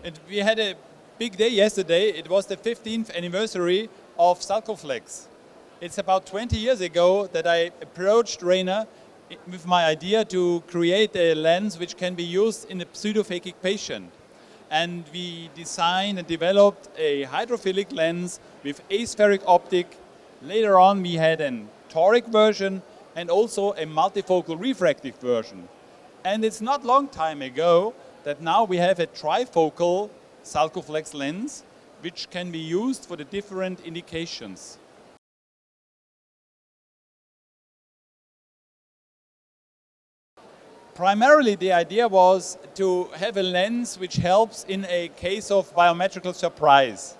And we had a big day yesterday. It was the 15th anniversary of Sulcoflex. It's about 20 years ago that I approached Rayner with my idea to create a lens which can be used in a pseudophakic patient. And we designed and developed a hydrophilic lens with aspheric optic. Later on we had a toric version and also a multifocal refractive version. And it's not long time ago that now we have a trifocal Sulcoflex lens which can be used for the different indications. Primarily the idea was to have a lens which helps in a case of biometrical surprise.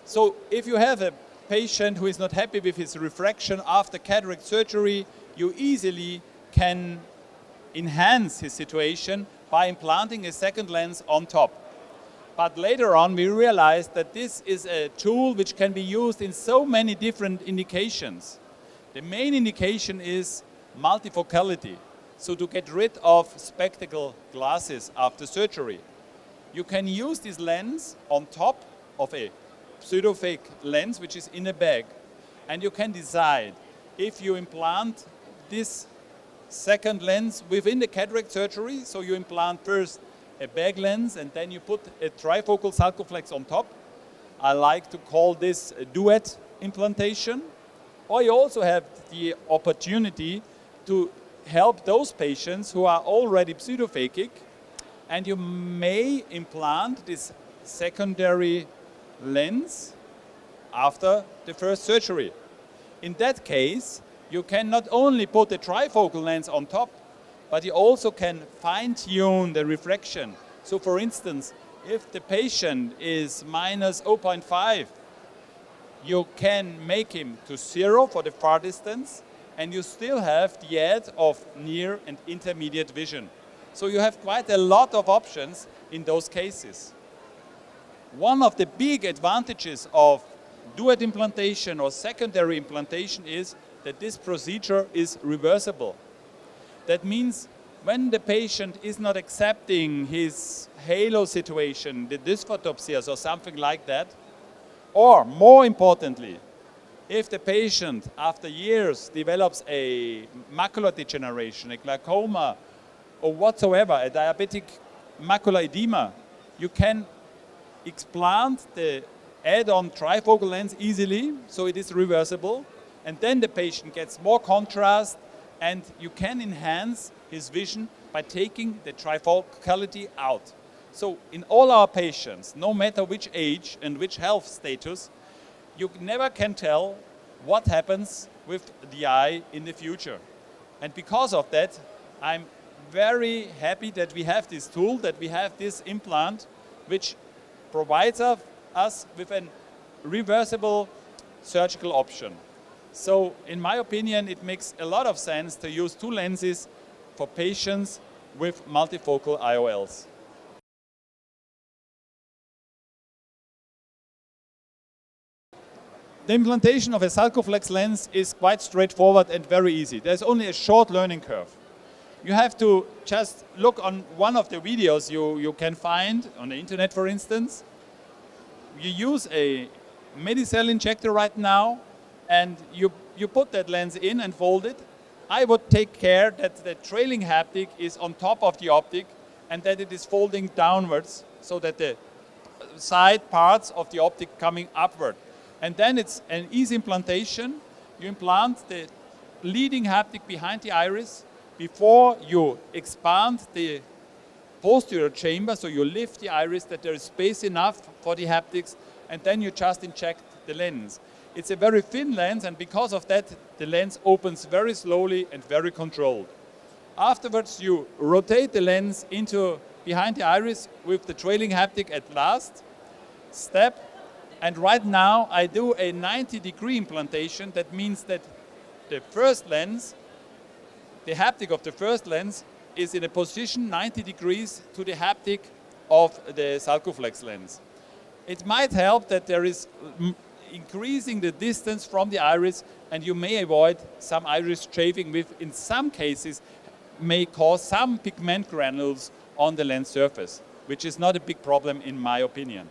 So if you have a patient who is not happy with his refraction after cataract surgery, you easily can enhance his situation by implanting a second lens on top. But later on we realized that this is a tool which can be used in so many different indications. The main indication is multifocality. So to get rid of spectacle glasses after surgery. You can use this lens on top of a pseudophakic lens which is in a bag. And you can decide if you implant this second lens within the cataract surgery. So you implant first a bag lens and then you put a trifocal Sulcoflex on top. I like to call this a duet implantation. Or you also have the opportunity to help those patients who are already pseudophakic, and you may implant this secondary lens after the first surgery. In that case, you can not only put a trifocal lens on top, but you also can fine-tune the refraction. So for instance, if the patient is minus 0.5, you can make him to 0 for the far distance, and you still have the aid of near and intermediate vision. So you have quite a lot of options in those cases. One of the big advantages of duet implantation or secondary implantation is that this procedure is reversible. That means when the patient is not accepting his halo situation, the dysphotopsias or something like that, or more importantly, if the patient, after years, develops a macular degeneration, a glaucoma, or whatsoever, a diabetic macular edema, you can explant the add-on trifocal lens easily, so it is reversible, and then the patient gets more contrast, and you can enhance his vision by taking the trifocality out. So in all our patients, no matter which age and which health status, you never can tell what happens with the eye in the future. And because of that, I'm very happy that we have this tool, that we have this implant, which provides us with a reversible surgical option. So in my opinion, it makes a lot of sense to use two lenses for patients with multifocal IOLs. The implantation of a Sulcoflex lens is quite straightforward and very easy. There's only a short learning curve. You have to just look on one of the videos you can find on the internet, for instance. You use a Medicell injector right now, and you put that lens in and fold it. I would take care that the trailing haptic is on top of the optic and that it is folding downwards so that the side parts of the optic coming upward. And then it's an easy implantation. You implant the leading haptic behind the iris before you expand the posterior chamber, so you lift the iris that there is space enough for the haptics, and then you just inject the lens. It's a very thin lens, and because of that, the lens opens very slowly and very controlled. Afterwards, you rotate the lens into behind the iris with the trailing haptic at last step. And right now, I do a 90-degree implantation. That means that the first lens, the haptic of the first lens, is in a position 90 degrees to the haptic of the Sulcoflex lens. It might help that there is increasing the distance from the iris, and you may avoid some iris chafing, which in some cases may cause some pigment granules on the lens surface, which is not a big problem in my opinion.